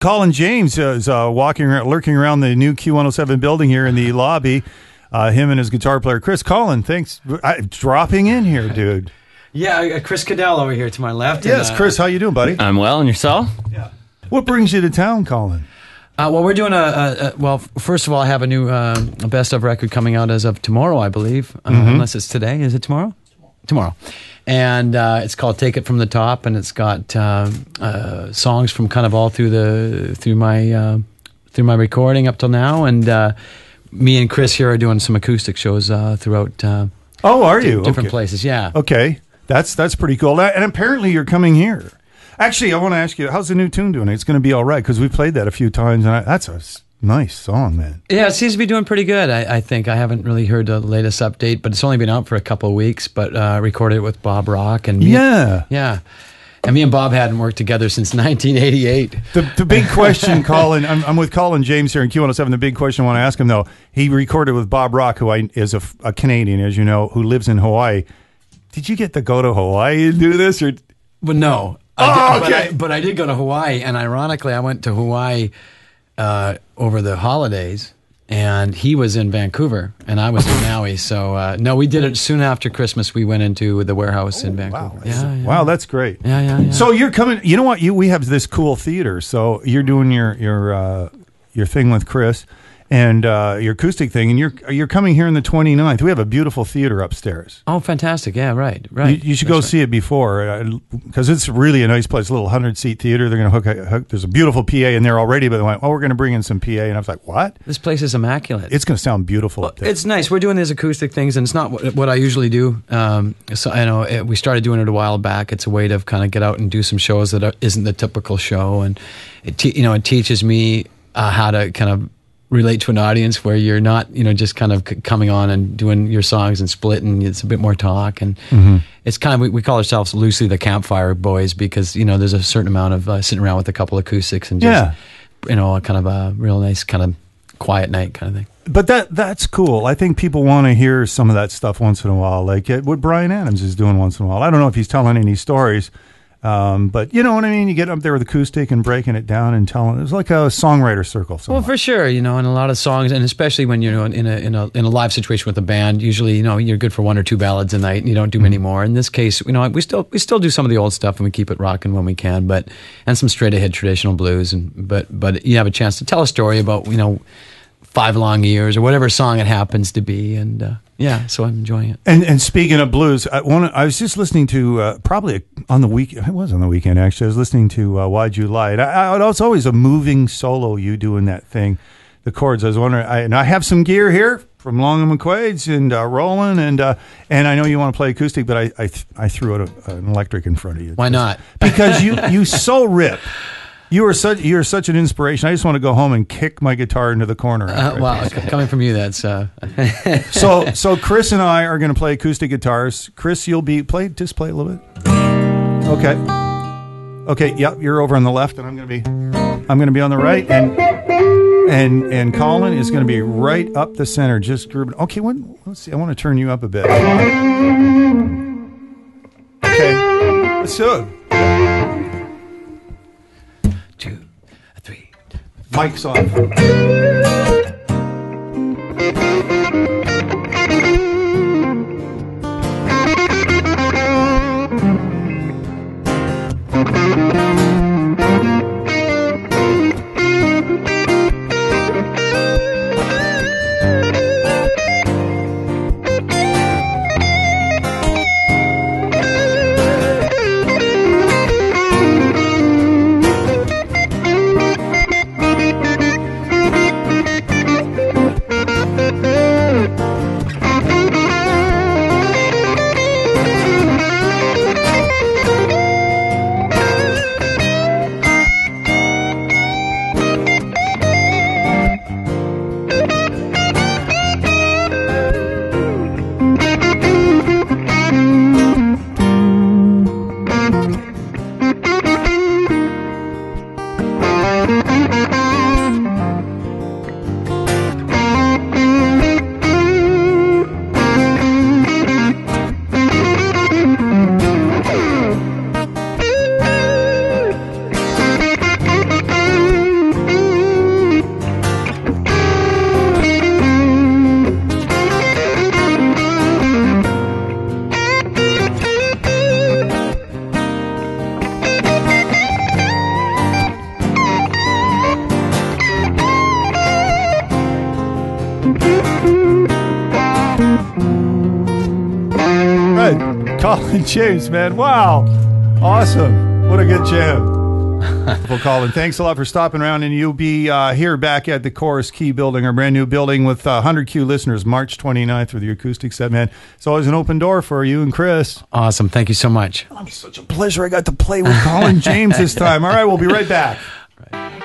Colin James is lurking around the new Q107 building here in the lobby. Him and his guitar player, Chris. Colin, thanks for dropping in here, dude. Yeah, Chris Cadell over here to my left. Yes, and, Chris, how you doing, buddy? I'm well, and yourself? Yeah. What brings you to town, Colin? Well, we're doing well, first of all, I have a new best of record coming out as of tomorrow, I believe. Unless it's today. Is it tomorrow? Tomorrow. And it's called Take It From the Top, and it's got songs from kind of all through my recording up till now, and me and Chris here are doing some acoustic shows throughout. Are you different places? Yeah. Okay, that's pretty cool. And apparently you're coming here. Actually, I want to ask you, how's the new tune doing? It's going to be all right because we played that a few times, and that's a nice song, man. Yeah, it seems to be doing pretty good. I think I haven't really heard the latest update, but it's only been out for a couple of weeks. But recorded it with Bob Rock and yeah. And me and Bob hadn't worked together since 1988. The big question, Colin, I'm with Colin James here in Q107. The big question I want to ask him, though, he recorded with Bob Rock, who is a Canadian, as you know, who lives in Hawaii. Did you get to go to Hawaii and do this? Well, no. Okay. But I did go to Hawaii, and ironically, I went to Hawaii over the holidays, and he was in Vancouver, and I was in Maui. So, no, we did it soon after Christmas. We went into the warehouse in Vancouver. Wow. Wow, that's great. Yeah. So you're coming. You know what? We have this cool theater. So you're doing your thing with Chris and your acoustic thing, and you're coming here on the 29th. We have a beautiful theater upstairs. Oh, fantastic! Yeah, right. You should go see it before because it's really a nice place. A little 100-seat theater. They're going to hook. There's a beautiful PA in there already, but they went, we're going to bring in some PA, and I was like, what? This place is immaculate. It's going to sound beautiful up there. It's nice. We're doing these acoustic things, and it's not what I usually do. So I know we started doing it a while back. It's a way to kind of get out and do some shows that isn't the typical show, and it teaches me how to kind of relate to an audience where you're not, just kind of coming on and doing your songs and splitting. It's a bit more talk, and it's kind of, we call ourselves loosely the Campfire Boys because, there's a certain amount of sitting around with a couple of acoustics and just, kind of a real nice kind of quiet night kind of thing. But that's cool. I think people want to hear some of that stuff once in a while, like what Bryan Adams is doing once in a while. I don't know if he's telling any stories, but you know what I mean? You get up there with acoustic and breaking it down and telling. It's like a songwriter circle. Well, for sure, and a lot of songs, and especially when you're in a live situation with a band, usually you're good for one or two ballads a night, and you don't do many more. In this case, we still do some of the old stuff, and we keep it rocking when we can, and some straight ahead traditional blues, but you have a chance to tell a story about 5 long years or whatever song it happens to be, and so I'm enjoying it. And speaking of blues, I was just listening to probably on the weekend. It was on the weekend actually. I was listening to Why'd You Lie? And it's always a moving solo. You doing that thing, the chords. I was wondering. I have some gear here from Long and McQuaid's and Roland, and I know you want to play acoustic, but I threw out an electric in front of you. Why not? Because you so rip. You're such an inspiration. I just want to go home and kick my guitar into the corner. Coming from you, that's So Chris and I are going to play acoustic guitars. Chris, you'll play a little bit. Okay. Yep. You're over on the left, and I'm going to be on the right, and Colin is going to be right up the center, just grooving. Okay. Let's see. I want to turn you up a bit. Okay. Let's do it. 2, 3. Mic's off. Colin James, man. Wow. Awesome. What a good jam. Well, Colin, thanks a lot for stopping around, and you'll be here back at the Chorus Key building, our brand new building with 100Q listeners, March 29th with the acoustic set, man. It's always an open door for you and Chris. Awesome. Thank you so much. Oh, it's such a pleasure. I got to play with Colin James this time. All right, we'll be right back. Right.